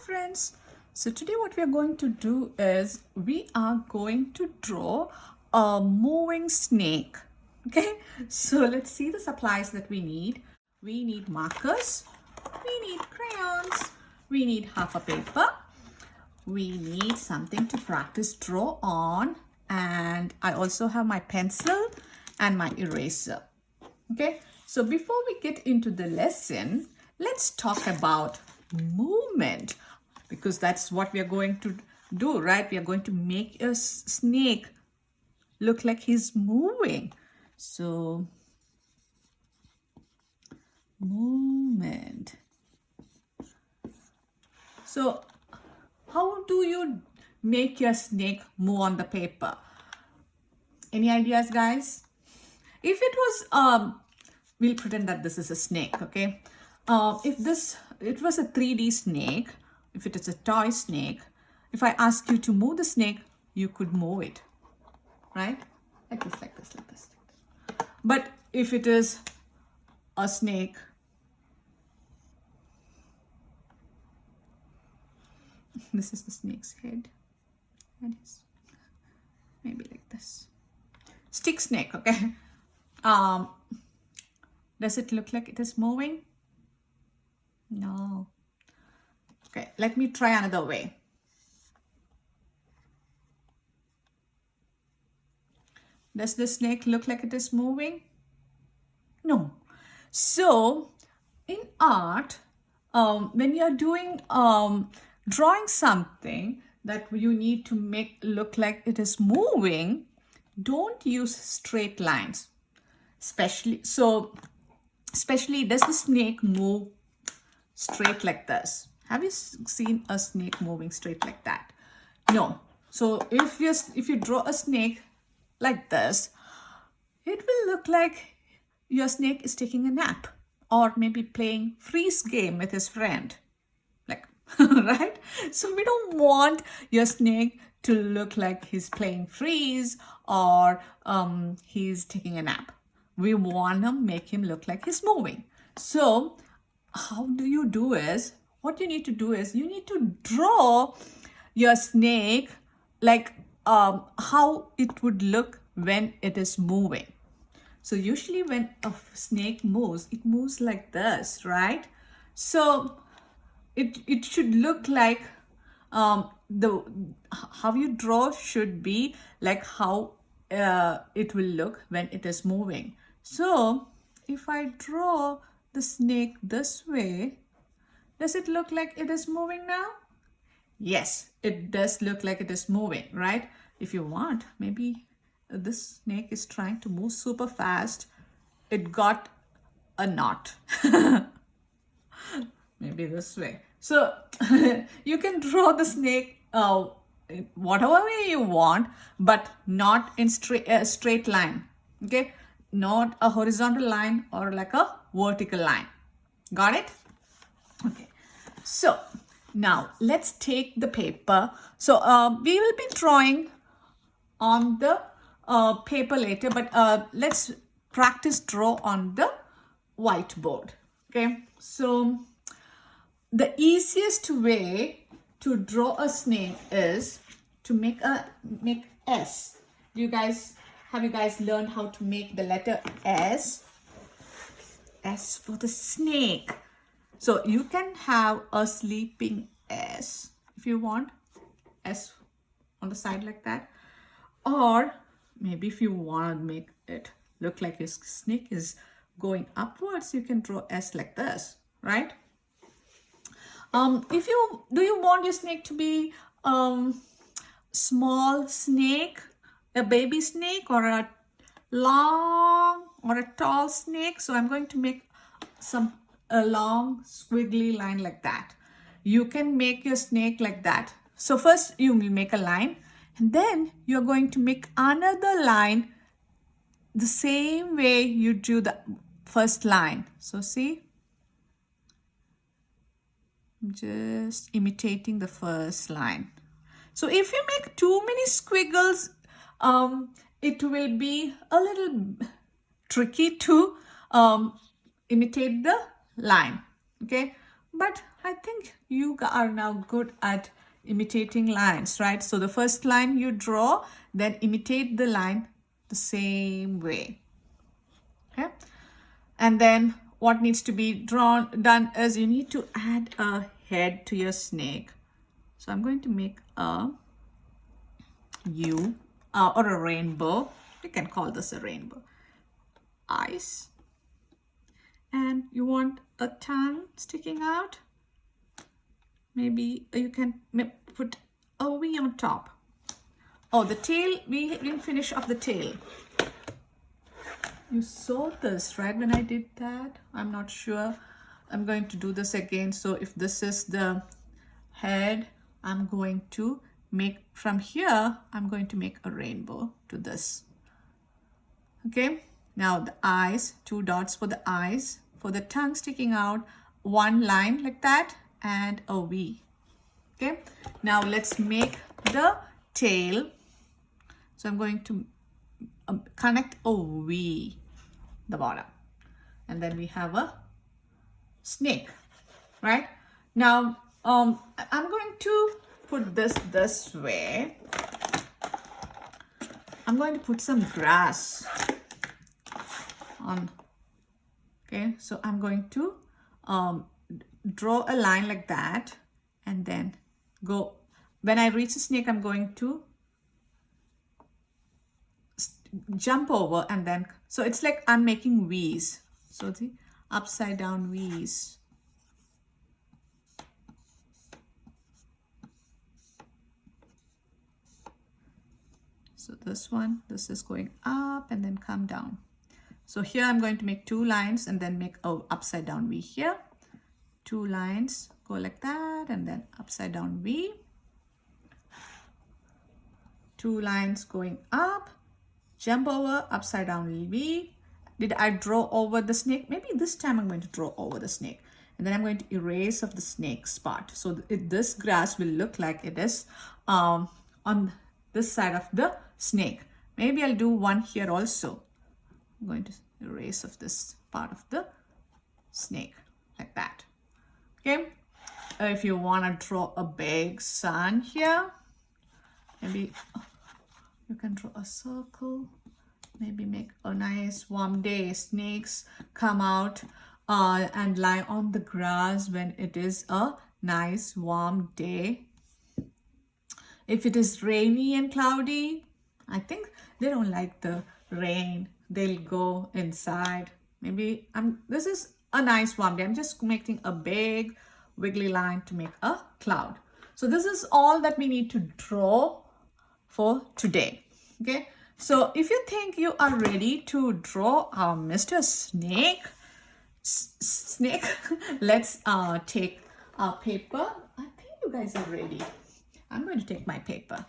friends. So today what we are going to do is we are going to draw a moving snake. Okay, so let's see the supplies that we need. We need markers, we need crayons, we need half a paper, we need something to practice draw on, and I also have my pencil and my eraser. Okay, so before we get into the lesson, let's talk about movement, because that's what we are going to do, right? We are going to make a snake look like he's moving. So movement. So how do you make your snake move on the paper? Any ideas, guys? If it was we'll pretend that this is a snake, okay? If it was a 3D snake, if it is a toy snake, if I ask you to move the snake, you could move it, right? Like this, like this, like this. But if it is a snake, this is the snake's head. That is maybe like this. Stick snake, okay? Does it look like it is moving? No. Okay, let me try another way. Does the snake look like it is moving? No. So in art, when you're doing drawing something that you need to make look like it is moving, don't use straight lines. Especially does the snake move straight like this? Have you seen a snake moving straight like that? No. So if you draw a snake like this, it will look like your snake is taking a nap or maybe playing freeze game with his friend, like right? So we don't want your snake to look like he's playing freeze or he's taking a nap. We want to make him look like he's moving. So how do you do is, what you need to do is you need to draw your snake like how it would look when it is moving. So usually when a snake moves, it moves like this, right? So it should look like how you draw should be like how it will look when it is moving. So if I draw the snake this way, does it look like it is moving now? Yes, it does look like it is moving, right? If you want, maybe this snake is trying to move super fast. It got a knot. Maybe this way. So you can draw the snake whatever way you want, but not in straight line. Okay, not a horizontal line or like a vertical line. Got it? Okay. So now let's take the paper. So we will be drawing on the paper later, but let's practice draw on the whiteboard. Okay. So the easiest way to draw a snake is to make S. Have you guys learned how to make the letter S? S for the snake. So you can have a sleeping S if you want, S on the side like that. Or maybe if you want to make it look like your snake is going upwards, you can draw S like this, right? Do you want your snake to be small snake, a baby snake, or a long or a tall snake? So I'm going to make a long squiggly line like that. You can make your snake like that. So first you will make a line, and then you're going to make another line the same way you drew the first line. So see, I'm just imitating the first line. So if you make too many squiggles, it will be a little tricky to imitate the line. Okay, but I think you are now good at imitating lines, right? So the first line you draw, then imitate the line the same way. Okay. And then what needs to be done is you need to add a head to your snake. So I'm going to make a U or a rainbow. You can call this a rainbow. Eyes. And you want a tongue sticking out. Maybe you can put a V on top. Oh, the tail, we didn't finish off the tail. You saw this, right, when I did that? I'm not sure. I'm going to do this again. So if this is the head, I'm going to make, from here, I'm going to make a rainbow to this. Okay, now the eyes, 2 dots for the eyes. For the tongue sticking out, 1 line like that and a V. Okay, now let's make the tail. So I'm going to connect a V, the bottom, and then we have a snake, right? Now I'm going to put this way. I'm going to put some grass on. Okay, so I'm going to draw a line like that and then go. When I reach the snake, I'm going to jump over and then, so it's like I'm making V's. So the upside down V's. So this one, this is going up and then come down. So here I'm going to make 2 lines and then make a upside down V here. 2 lines go like that and then upside down V. 2 lines going up, jump over, upside down V. Did I draw over the snake? Maybe this time I'm going to draw over the snake. And then I'm going to erase of the snake spot. So this grass will look like it is on this side of the snake. Maybe I'll do one here also. I'm going to erase of this part of the snake like that. Okay. If you want to draw a big sun here, maybe you can draw a circle. Maybe make a nice warm day. Snakes come out and lie on the grass when it is a nice warm day. If it is rainy and cloudy, I think they don't like the rain. They'll go inside. Maybe this is a nice warm day. I'm just making a big wiggly line to make a cloud. So this is all that we need to draw for today. Okay. So if you think you are ready to draw our Mr. Snake, let's take our paper. I think you guys are ready. I'm going to take my paper.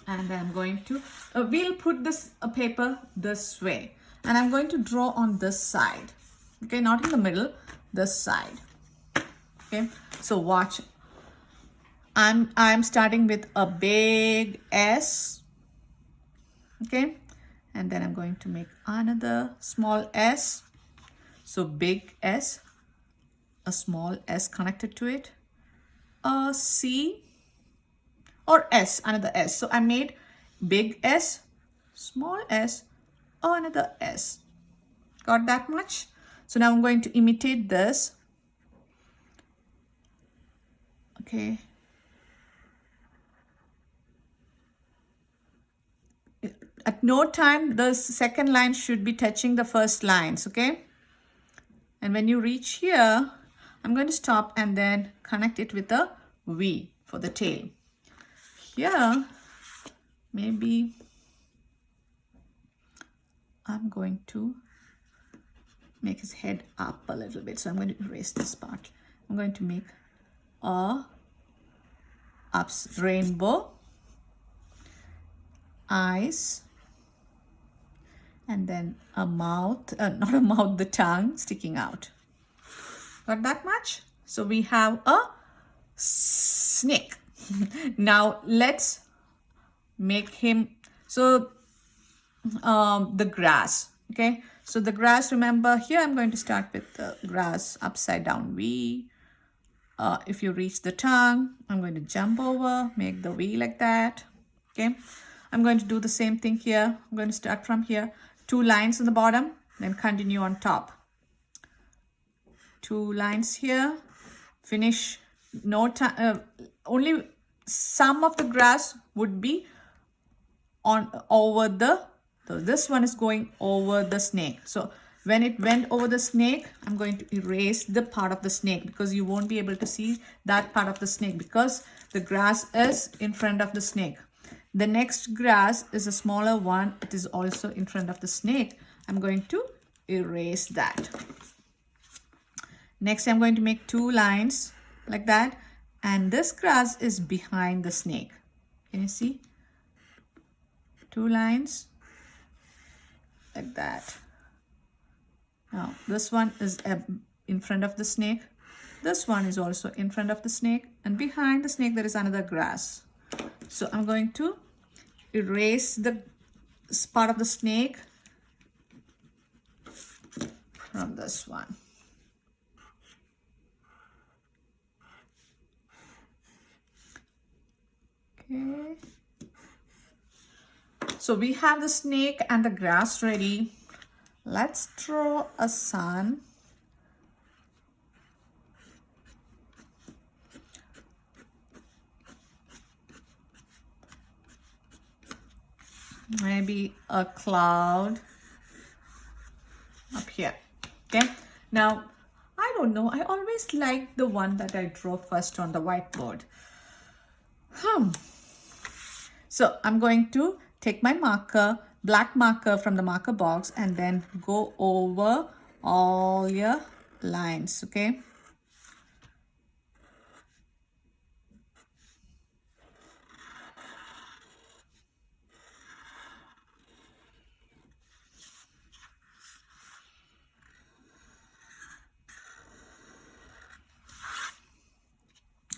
And I'm going to, we'll put this paper this way. And I'm going to draw on this side. Okay, not in the middle, this side. Okay, so watch. I'm starting with a big S. Okay, and then I'm going to make another small S. So big S, a small S connected to it, a C or S, another S. So I made big S, small S, another S. Got that much? So now I'm going to imitate this. Okay. At no time, the second line should be touching the first lines, okay? And when you reach here, I'm going to stop and then connect it with a V for the tail. Here, maybe I'm going to make his head up a little bit. So I'm going to erase this part. I'm going to make a rainbow, eyes, and then a mouth, not a mouth, the tongue sticking out. Got that much? So we have a snake. Now let's make him, so the grass, okay? So the grass, remember here I'm going to start with the grass upside down V. If you reach the tongue, I'm going to jump over, make the V like that. Okay, I'm going to do the same thing here. I'm going to start from here, 2 lines on the bottom, then continue on top. 2 lines here, finish. No time, only some of the grass would be on over the, so this one is going over the snake. So when it went over the snake, I'm going to erase the part of the snake because you won't be able to see that part of the snake because the grass is in front of the snake. The next grass is a smaller one. It is also in front of the snake. I'm going to erase that. Next, I'm going to make 2 lines like that. And this grass is behind the snake. Can you see? 2 lines like that. Now, this one is in front of the snake. This one is also in front of the snake. And behind the snake, there is another grass. So I'm going to erase the part of the snake from this one. Okay. So we have the snake and the grass ready. Let's draw a sun. Maybe a cloud up here. Okay. Now, I don't know. I always like the one that I draw first on the whiteboard. So I'm going to take my marker, black marker from the marker box, and then go over all your lines. Okay.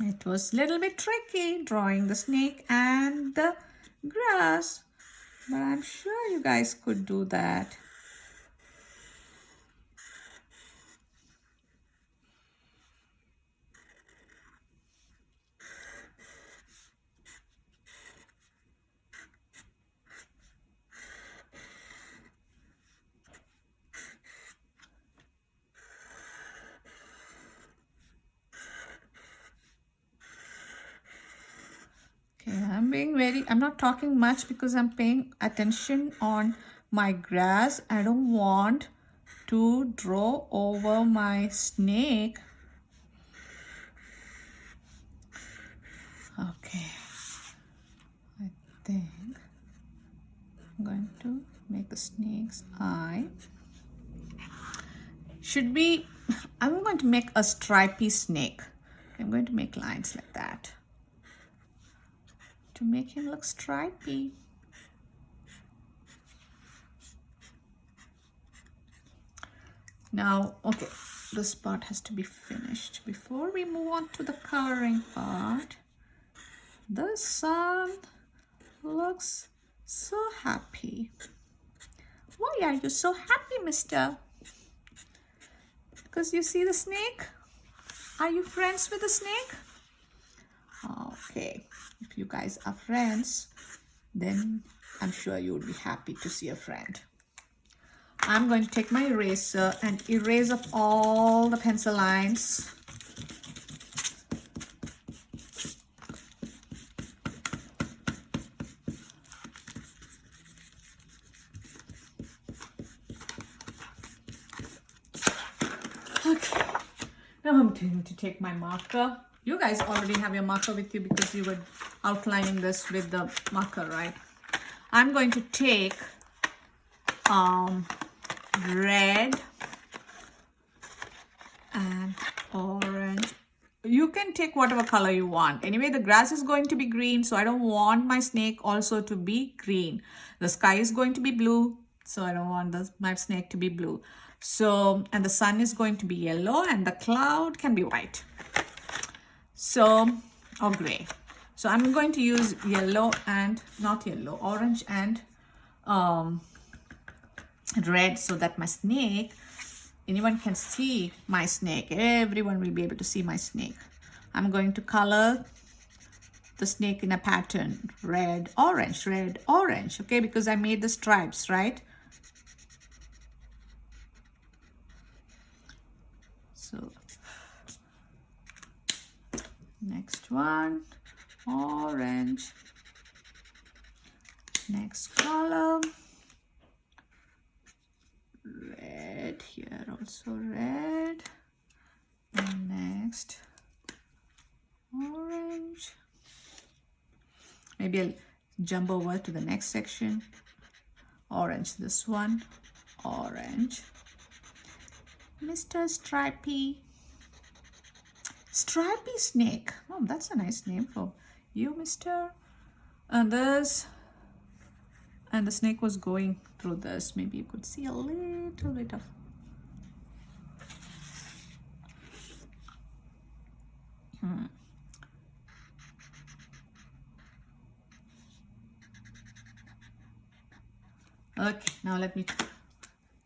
It was a little bit tricky drawing the snake and the grass, but I'm sure you guys could do that. I'm not talking much because I'm paying attention on my grass. I don't want to draw over my snake. Okay. I think I'm going to make the snake's eye. I'm going to make a stripy snake. I'm going to make lines like that to make him look stripy. Now, okay, this part has to be finished. Before we move on to the coloring part, the sun looks so happy. Why are you so happy, mister? Because you see the snake? Are you friends with the snake? Okay, if you guys are friends, then I'm sure you would be happy to see a friend. I'm going to take my eraser and erase off all the pencil lines. Okay, now I'm going to take my marker. You guys already have your marker with you because you were outlining this with the marker, right? I'm going to take red and orange. You can take whatever color you want. Anyway, the grass is going to be green, so I don't want my snake also to be green. The sky is going to be blue, so I don't want my snake to be blue. So, and the sun is going to be yellow and the cloud can be white. So, or gray. So I'm going to use yellow and, not yellow, orange and red so that my snake, anyone can see my snake. Everyone will be able to see my snake. I'm going to color the snake in a pattern, red, orange, okay, because I made the stripes, right? So next one, orange, next color, red, here also red, and next orange. Maybe I'll jump over to the next section. Orange, this one, orange. Mr. Stripy. Stripy Snake. Oh, that's a nice name for you, mister. And this, and the snake was going through this. Maybe you could see a little bit of Okay, now let me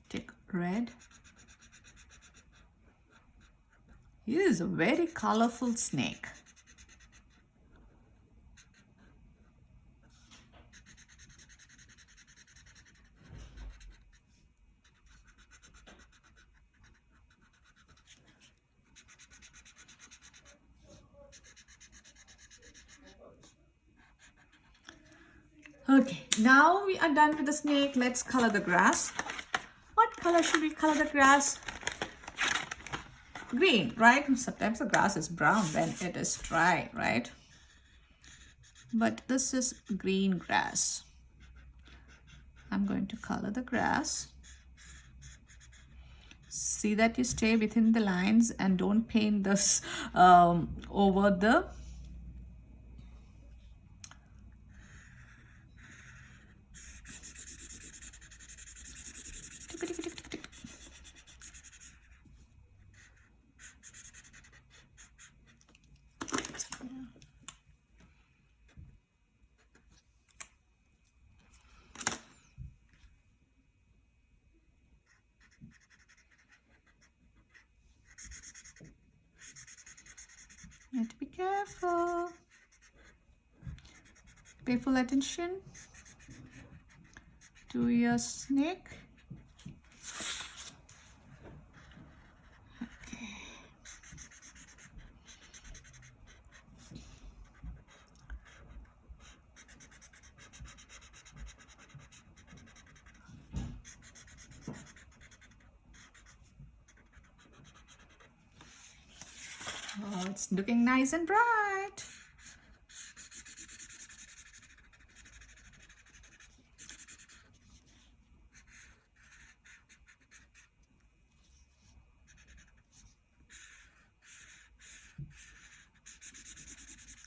take red. He is a very colorful snake. Okay, now we are done with the snake. Let's color the grass. What color should we color the grass? Green, right? Sometimes the grass is brown when it is dry, right? But this is green grass. I'm going to color the grass. See that you stay within the lines and don't paint this over the You have to be careful. Pay full attention to your snake. Okay. Oh, it's looking nice and bright.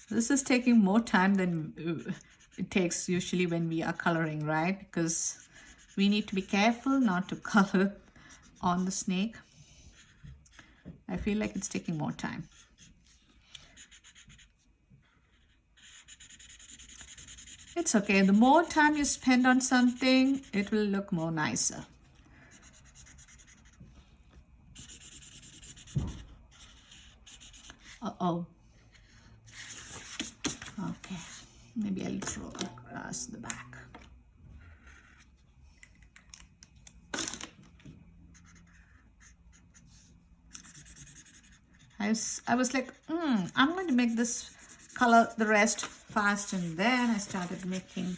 This is taking more time than it takes usually when we are coloring, right? Because we need to be careful not to color on the snake. I feel like it's taking more time. It's okay. The more time you spend on something, it will look more nicer. Uh-oh. Okay. Maybe I'll throw across the back. I was like, I'm going to make this color the rest fast, and then I started making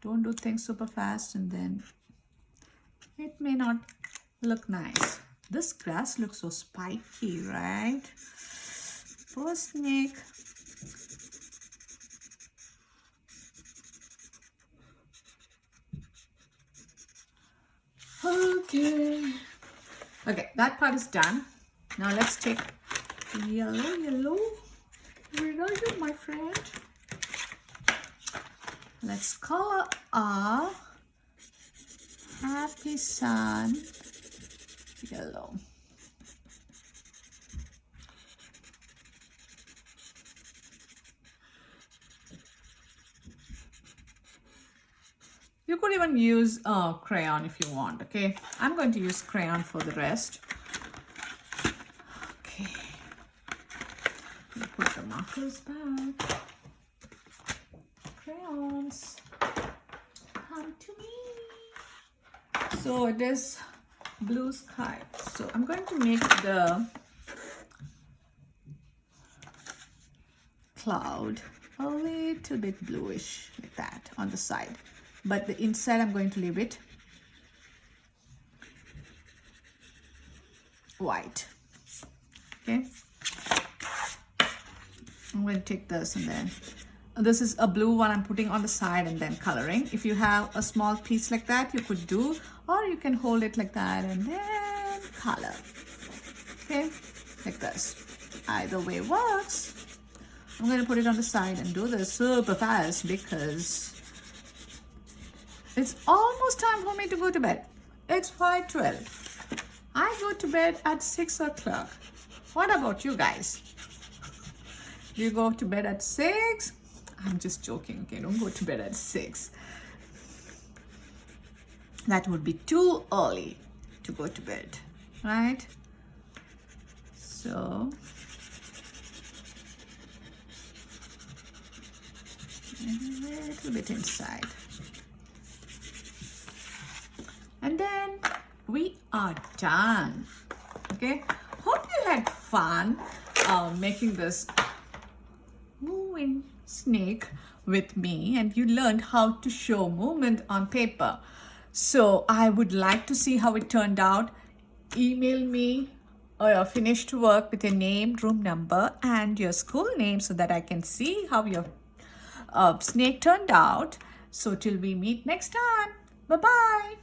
don't do things super fast and then it may not look nice. This grass looks so spiky, right? Poor snake. Okay, that part is done. Now let's take yellow. Where are you, my friend? Let's color our happy sun yellow. You could even use crayon if you want, okay? I'm going to use crayon for the rest. Okay. Put the markers back. Crayons, come to me. So it is blue sky. So I'm going to make the cloud a little bit bluish like that on the side. But the inside I'm going to leave it white. Okay. I'm going to take this and then this is a blue one I'm putting on the side and then coloring. If you have a small piece like that, you could do, or you can hold it like that and then color. Okay, like this. Either way works. I'm going to put it on the side and do this super fast because it's almost time for me to go to bed. It's 5:12. I go to bed at 6 o'clock. What about you guys? Do you go to bed at 6? I'm just joking, okay? Don't go to bed at 6. That would be too early to go to bed, right? So, a little bit inside. And then we are done, okay? Hope you had fun making this moving snake with me and you learned how to show movement on paper. So I would like to see how it turned out. Email me your finished work with your name, room number and your school name so that I can see how your snake turned out. So till we meet next time. Bye-bye.